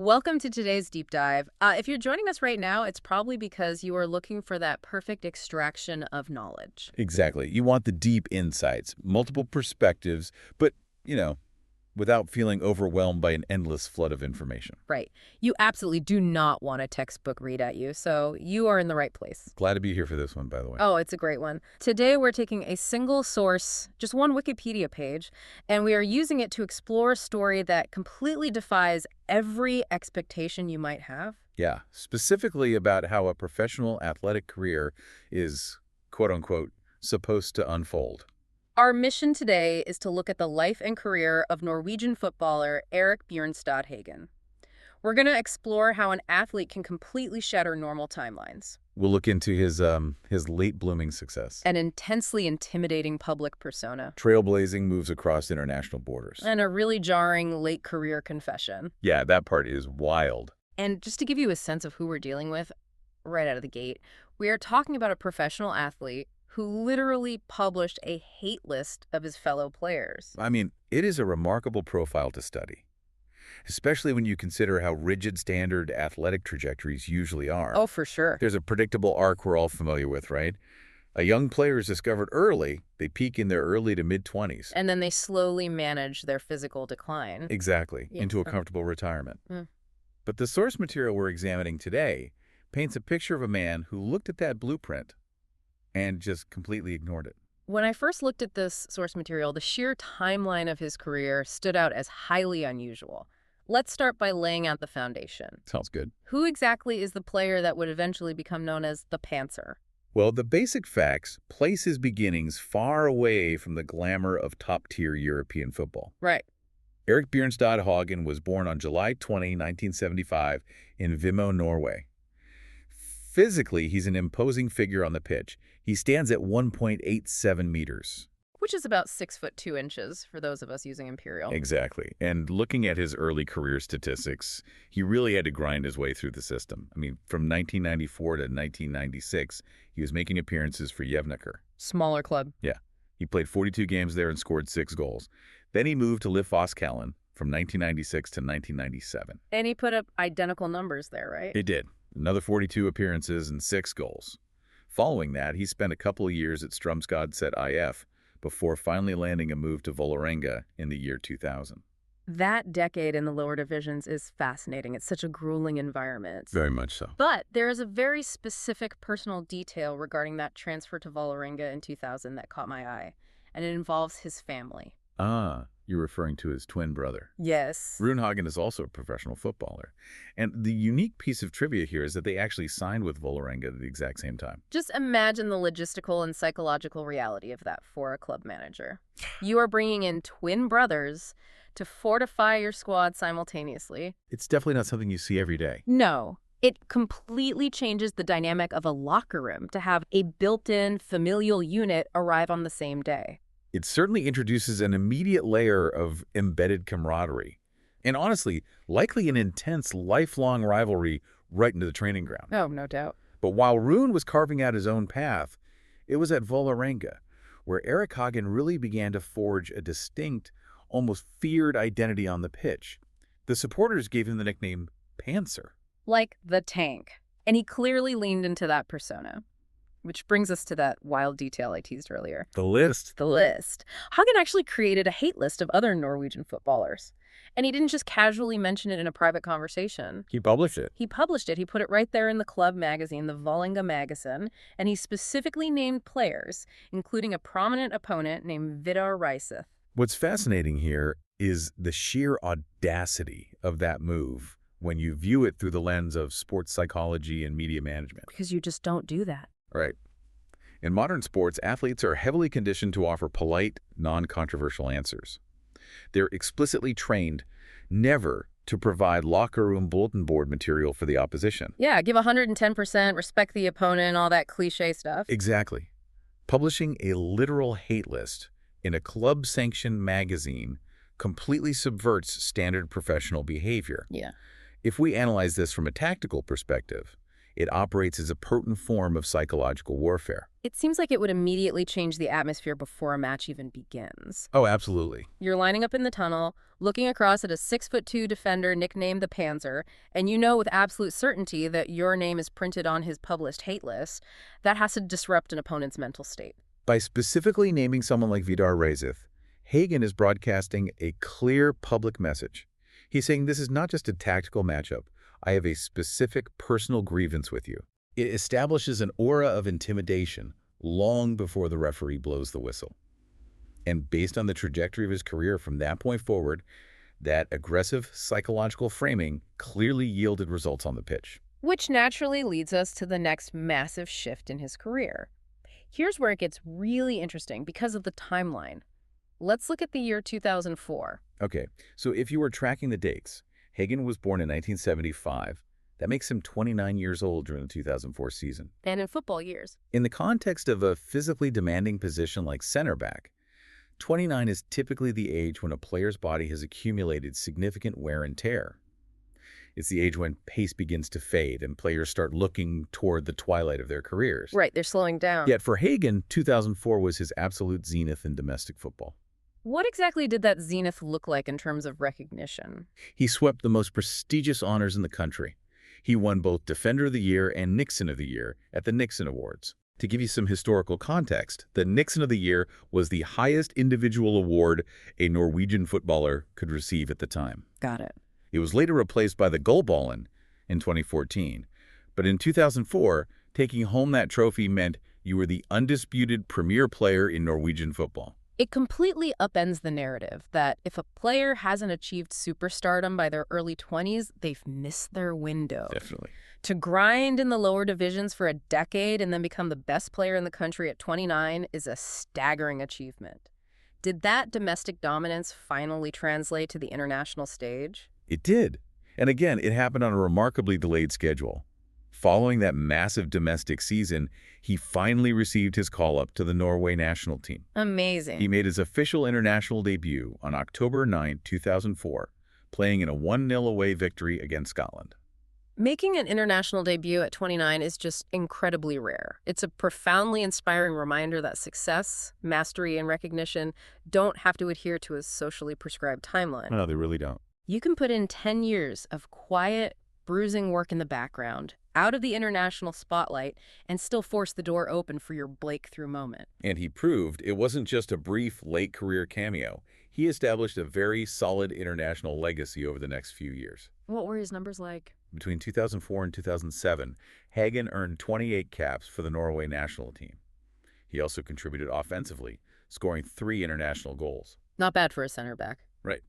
Welcome to today's deep dive. If you're joining us right now, it's probably because you are looking for that perfect extraction of knowledge. Exactly. You want the deep insights, multiple perspectives, but, you know, without feeling overwhelmed by an endless flood of information. Right. You absolutely do not want a textbook read at you, so you are in the right place. Glad to be here for this one, by the way. Oh, it's a great one. Today we're taking a single source, just one Wikipedia page, and we are using it to explore a story that completely defies every expectation you might have. Yeah, specifically about how a professional athletic career is, quote-unquote, supposed to unfold. Our mission today is to look at the life and career of Norwegian footballer Erik Hagen. We're going to explore how an athlete can completely shatter normal timelines. We'll look into his late-blooming success. An intensely intimidating public persona. Trailblazing moves across international borders. And a really jarring late career confession. Yeah, that part is wild. And just to give you a sense of who we're dealing with right out of the gate, we are talking about a professional athlete who literally published a hate list of his fellow players. I mean, it is a remarkable profile to study, especially when you consider how rigid standard athletic trajectories usually are. Oh, for sure. There's a predictable arc we're all familiar with, right? A young player is discovered early, they peak in their early to mid-20s. And then they slowly manage their physical decline. Exactly, Yeah. into a comfortable retirement. Mm. But the source material we're examining today paints a picture of a man who looked at that blueprint and just completely ignored it. When I first looked at this source material, the sheer timeline of his career stood out as highly unusual. Let's start by laying out the foundation. Sounds good. Who exactly is the player that would eventually become known as the Pantser? Well, the basic facts place his beginnings far away from the glamour of top-tier European football. Right. Erik Hagen was born on July 20, 1975, in Vimo, Norway. Physically, he's an imposing figure on the pitch. He stands at 1.87 meters. Which is about 6'2" for those of us using imperial. Exactly. And looking at his early career statistics, he really had to grind his way through the system. I mean, from 1994 to 1996, he was making appearances for Jevnaker. Smaller club. Yeah. He played 42 games there and scored 6 goals. Then he moved to Lifoskallen from 1996 to 1997. And he put up identical numbers there, right? He did. Another 42 appearances and 6 goals. Following that, he spent a couple of years at Strømsgodset IF before finally landing a move to Vålerenga in the year 2000. That decade in the lower divisions is fascinating. It's such a grueling environment. Very much so. But there is a very specific personal detail regarding that transfer to Vålerenga in 2000 that caught my eye, and it involves his family. Ah, you're referring to his twin brother. Yes. Hagen is also a professional footballer. And the unique piece of trivia here is that they actually signed with Vålerenga at the exact same time. Just imagine the logistical and psychological reality of that for a club manager. You are bringing in twin brothers to fortify your squad simultaneously. It's definitely not something you see every day. No. It completely changes the dynamic of a locker room to have a built-in familial unit arrive on the same day. It certainly introduces an immediate layer of embedded camaraderie. And honestly, likely an intense, lifelong rivalry right into the training ground. Oh, no doubt. But while Rune was carving out his own path, it was at Vålerenga where Erik Hagen really began to forge a distinct, almost feared identity on the pitch. The supporters gave him the nickname Pantser. Like the tank. And he clearly leaned into that persona. Which brings us to that wild detail I teased earlier. The list. The list. Hagen actually created a hate list of other Norwegian footballers. And he didn't just casually mention it in a private conversation. He published it. He published it. He put it right there in the club magazine, the Vålerenga magazine, and he specifically named players, including a prominent opponent named Vidar Reiseth. What's fascinating here is the sheer audacity of that move when you view it through the lens of sports psychology and media management. Because you just don't do that. Right. In modern sports, athletes are heavily conditioned to offer polite, non-controversial answers. They're explicitly trained never to provide locker room bulletin board material for the opposition. Yeah, give 110%, respect the opponent, all that cliche stuff. Exactly. Publishing a literal hate list in a club-sanctioned magazine completely subverts standard professional behavior. Yeah. If we analyze this from a tactical perspective, It operates as a potent form of psychological warfare. It seems like it would immediately change the atmosphere before a match even begins. Oh, absolutely. You're lining up in the tunnel, looking across at a 6'2" defender nicknamed the Panzer, and you know with absolute certainty that your name is printed on his published hate list. That has to disrupt an opponent's mental state. By specifically naming someone like Vidar Rezith, Hagen is broadcasting a clear public message. He's saying this is not just a tactical matchup. I have a specific personal grievance with you. It establishes an aura of intimidation long before the referee blows the whistle. And based on the trajectory of his career from that point forward, that aggressive psychological framing clearly yielded results on the pitch. Which naturally leads us to the next massive shift in his career. Here's where it gets really interesting because of the timeline. Let's look at the year 2004. Okay, so if you were tracking the dates, Hagen was born in 1975. That makes him 29 years old during the 2004 season. And in football years. In the context of a physically demanding position like center back, 29 is typically the age when a player's body has accumulated significant wear and tear. It's the age when pace begins to fade and players start looking toward the twilight of their careers. Right, they're slowing down. Yet for Hagen, 2004 was his absolute zenith in domestic football. What exactly did that zenith look like in terms of recognition? He swept the most prestigious honors in the country. He won both Defender of the Year and Nixon of the Year at the Nixon Awards. To give you some historical context, the Nixon of the Year was the highest individual award a Norwegian footballer could receive at the time. Got it. It was later replaced by the Gullballen in 2014. But in 2004, taking home that trophy meant you were the undisputed premier player in Norwegian football. It completely upends the narrative that if a player hasn't achieved superstardom by their early 20s, they've missed their window. Definitely. To grind in the lower divisions for a decade and then become the best player in the country at 29 is a staggering achievement. Did that domestic dominance finally translate to the international stage? It did. And again, it happened on a remarkably delayed schedule. Following that massive domestic season, he finally received his call-up to the Norway national team. Amazing. He made his official international debut on October 9, 2004, playing in a 1-0 away victory against Scotland. Making an international debut at 29 is just incredibly rare. It's a profoundly inspiring reminder that success, mastery, and recognition don't have to adhere to a socially prescribed timeline. No, they really don't. You can put in 10 years of quiet, bruising work in the background, out of the international spotlight, and still force the door open for your breakthrough moment. And he proved it wasn't just a brief late-career cameo. He established a very solid international legacy over the next few years. What were his numbers like? Between 2004 and 2007, Hagen earned 28 caps for the Norway national team. He also contributed offensively, scoring 3 international goals. Not bad for a center back. Right.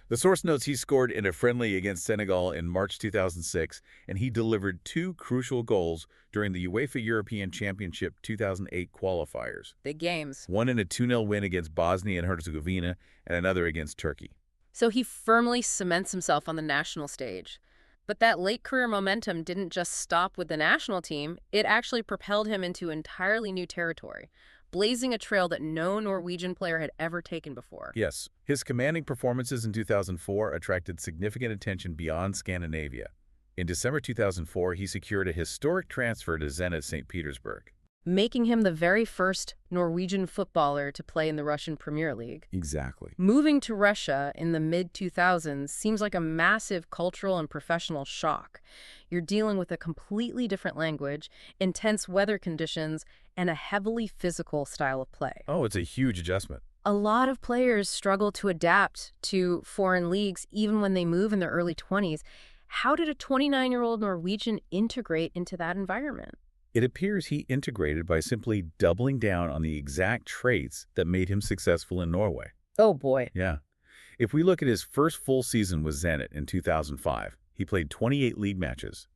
The source notes he scored in a friendly against Senegal in March 2006, and he delivered 2 crucial goals during the UEFA European Championship 2008 qualifiers. Big games. One in a 2-0 win against Bosnia and Herzegovina, and another against Turkey. So he firmly cements himself on the national stage. But that late career momentum didn't just stop with the national team, it actually propelled him into entirely new territory, blazing a trail that no Norwegian player had ever taken before. Yes, his commanding performances in 2004 attracted significant attention beyond Scandinavia. In December 2004, he secured a historic transfer to Zenit St. Petersburg. Making him the very first Norwegian footballer to play in the Russian Premier League. Exactly. Moving to Russia in the mid-2000s seems like a massive cultural and professional shock. You're dealing with a completely different language, intense weather conditions, and a heavily physical style of play. Oh, it's a huge adjustment. A lot of players struggle to adapt to foreign leagues even when they move in their early 20s. How did a 29-year-old Norwegian integrate into that environment? It appears he integrated by simply doubling down on the exact traits that made him successful in Norway. Oh, boy. Yeah. If we look at his first full season with Zenit in 2005, he played 28 league matches,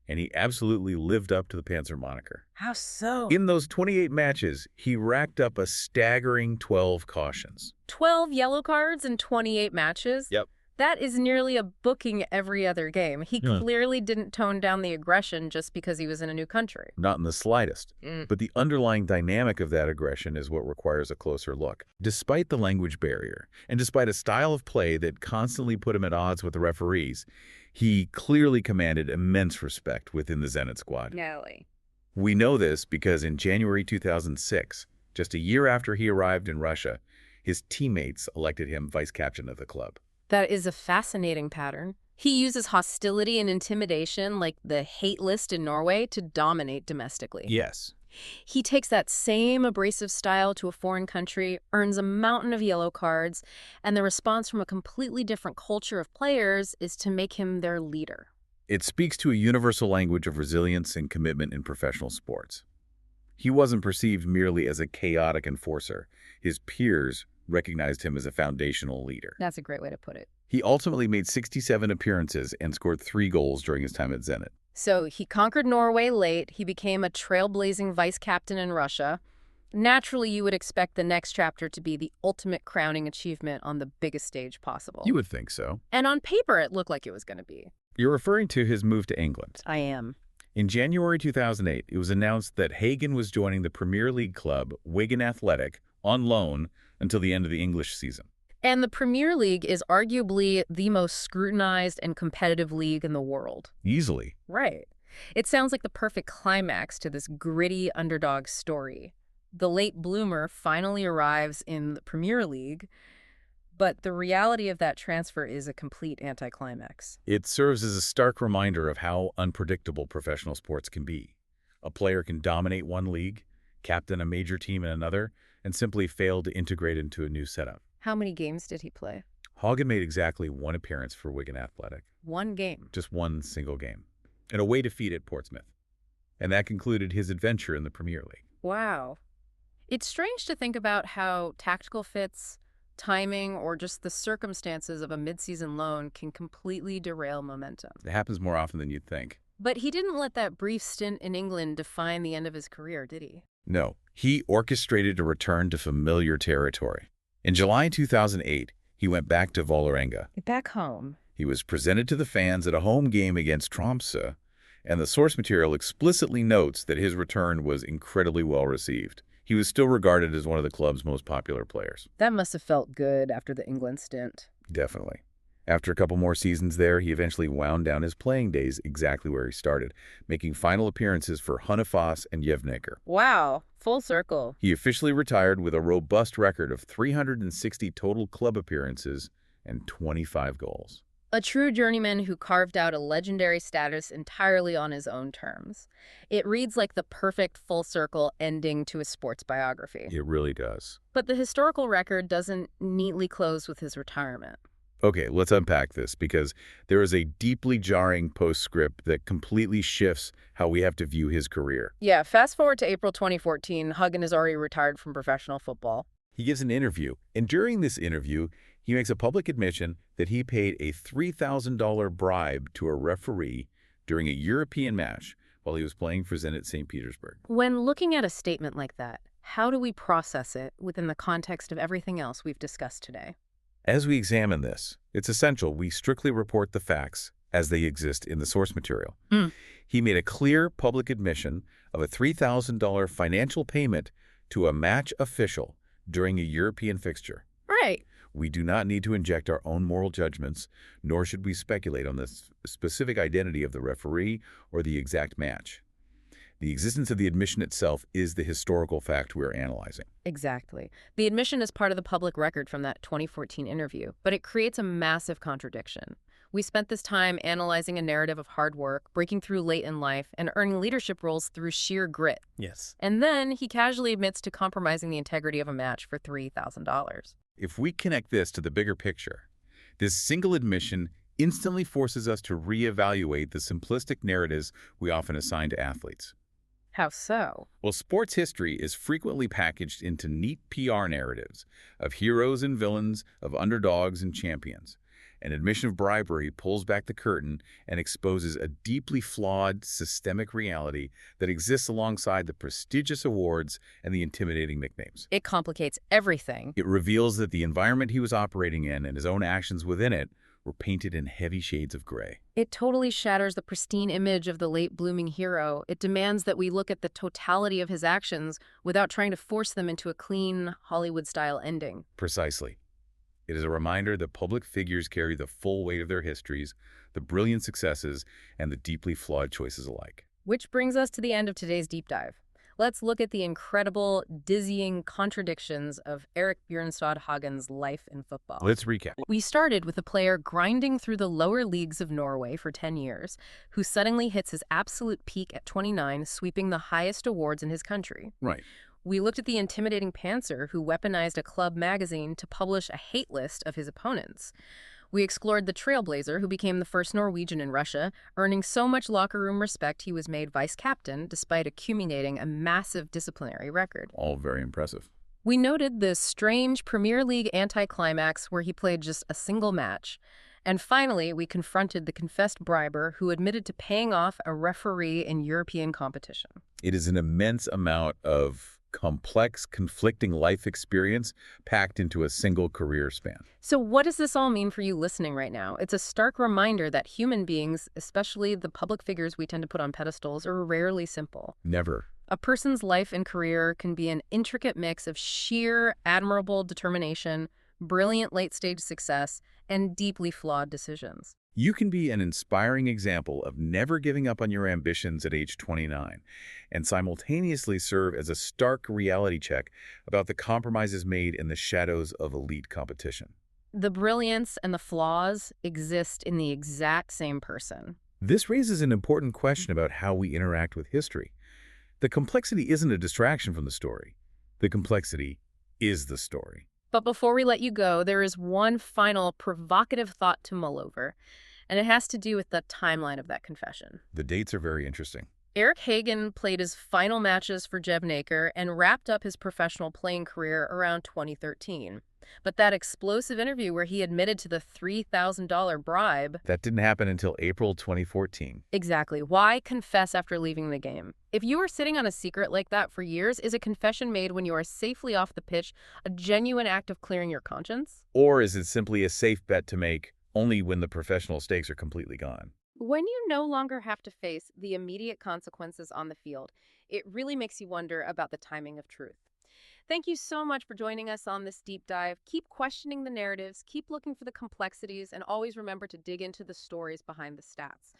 and he absolutely lived up to the Panzer moniker. How so? In those 28 matches, he racked up a staggering 12 cautions. 12 yellow cards in 28 matches? Yep. That is nearly a booking every other game. He clearly didn't tone down the aggression just because he was in a new country. Not in the slightest. But the underlying dynamic of that aggression is what requires a closer look. Despite the language barrier, and despite a style of play that constantly put him at odds with the referees, He clearly commanded immense respect within the Zenit squad. Nelly. We know this because in January 2006, just a year after he arrived in Russia, his teammates elected him vice captain of the club. That is a fascinating pattern. He uses hostility and intimidation, like the hate list in Norway, to dominate domestically. Yes. He takes that same abrasive style to a foreign country, earns a mountain of yellow cards, and the response from a completely different culture of players is to make him their leader. It speaks to a universal language of resilience and commitment in professional sports. He wasn't perceived merely as a chaotic enforcer. His peers recognized him as a foundational leader. That's a great way to put it. He ultimately made 67 appearances and scored 3 goals during his time at Zenit. So he conquered Norway late. He became a trailblazing vice captain in Russia. Naturally, you would expect the next chapter to be the ultimate crowning achievement on the biggest stage possible. You would think so. And on paper, it looked like it was going to be. You're referring to his move to England. I am. In January 2008, it was announced that Hagen was joining the Premier League club Wigan Athletic on loan until the end of the English season. And the Premier League is arguably the most scrutinized and competitive league in the world. Easily. Right. It sounds like the perfect climax to this gritty underdog story. The late bloomer finally arrives in the Premier League, but the reality of that transfer is a complete anticlimax. It serves as a stark reminder of how unpredictable professional sports can be. A player can dominate one league, captain a major team in another, and simply fail to integrate into a new setup. How many games did he play? Hagen made exactly 1 appearance for Wigan Athletic. 1 game. Just 1 single game. An away defeat at Portsmouth. And that concluded his adventure in the Premier League. Wow. It's strange to think about how tactical fits, timing, or just the circumstances of a midseason loan can completely derail momentum. It happens more often than you'd think. But he didn't let that brief stint in England define the end of his career, did he? No, he orchestrated a return to familiar territory. In July 2008, he went back to Vålerenga. Back home. He was presented to the fans at a home game against Tromsø, and the source material explicitly notes that his return was incredibly well received. He was still regarded as one of the club's most popular players. That must have felt good after the England stint. Definitely. After a couple more seasons there, he eventually wound down his playing days exactly where he started, making final appearances for Hønefoss and Jevnaker. Wow, full circle. He officially retired with a robust record of 360 total club appearances and 25 goals. A true journeyman who carved out a legendary status entirely on his own terms. It reads like the perfect full circle ending to a sports biography. It really does. But the historical record doesn't neatly close with his retirement. Okay, let's unpack this because there is a deeply jarring postscript that completely shifts how we have to view his career. Yeah, fast forward to April 2014, Hagen is already retired from professional football. He gives an interview, and during this interview, he makes a public admission that he paid a $3,000 bribe to a referee during a European match while he was playing for Zenit St. Petersburg. When looking at a statement like that, how do we process it within the context of everything else we've discussed today? As we examine this, it's essential we strictly report the facts as they exist in the source material. He made a clear public admission of a $3,000 financial payment to a match official during a European fixture. Right. We do not need to inject our own moral judgments, nor should we speculate on the specific identity of the referee or the exact match. The existence of the admission itself is the historical fact we're analyzing. Exactly. The admission is part of the public record from that 2014 interview, but it creates a massive contradiction. We spent this time analyzing a narrative of hard work, breaking through late in life, and earning leadership roles through sheer grit. Yes. And then he casually admits to compromising the integrity of a match for $3,000. If we connect this to the bigger picture, this single admission instantly forces us to reevaluate the simplistic narratives we often assign to athletes. How so? Well, sports history is frequently packaged into neat PR narratives of heroes and villains, of underdogs and champions. An admission of bribery pulls back the curtain and exposes a deeply flawed, systemic reality that exists alongside the prestigious awards and the intimidating nicknames. It complicates everything. It reveals that the environment he was operating in and his own actions within it were painted in heavy shades of gray. It totally shatters the pristine image of the late blooming hero. It demands that we look at the totality of his actions without trying to force them into a clean, Hollywood-style ending. Precisely. It is a reminder that public figures carry the full weight of their histories, the brilliant successes, and the deeply flawed choices alike. Which brings us to the end of today's deep dive. Let's look at the incredible, dizzying contradictions of Erik Hagen's life in football. Let's recap. We started with a player grinding through the lower leagues of Norway for 10 years, who suddenly hits his absolute peak at 29, sweeping the highest awards in his country. Right. We looked at the intimidating pantser who weaponized a club magazine to publish a hate list of his opponents. We explored the trailblazer who became the first Norwegian in Russia, earning so much locker room respect he was made vice captain despite accumulating a massive disciplinary record. All very impressive. We noted the strange Premier League anticlimax where he played just a single match. And finally, we confronted the confessed briber who admitted to paying off a referee in European competition. It is an immense amount of complex, conflicting life experience packed into a single career span. So what does this all mean for you listening right now? It's a stark reminder that human beings, especially the public figures we tend to put on pedestals, are rarely simple. Never. A person's life and career can be an intricate mix of sheer, admirable determination, brilliant late-stage success, and deeply flawed decisions. You can be an inspiring example of never giving up on your ambitions at age 29 and simultaneously serve as a stark reality check about the compromises made in the shadows of elite competition. The brilliance and the flaws exist in the exact same person. This raises an important question about how we interact with history. The complexity isn't a distraction from the story. The complexity is the story. But before we let you go, there is one final provocative thought to mull over, and it has to do with the timeline of that confession. The dates are very interesting. Erik Hagen played his final matches for Jevnaker and wrapped up his professional playing career around 2013. But that explosive interview where he admitted to the $3,000 bribe... That didn't happen until April 2014. Exactly. Why confess after leaving the game? If you are sitting on a secret like that for years, is a confession made when you are safely off the pitch a genuine act of clearing your conscience? Or is it simply a safe bet to make only when the professional stakes are completely gone? When you no longer have to face the immediate consequences on the field, it really makes you wonder about the timing of truth. Thank you so much for joining us on this deep dive. Keep questioning the narratives, keep looking for the complexities, and always remember to dig into the stories behind the stats.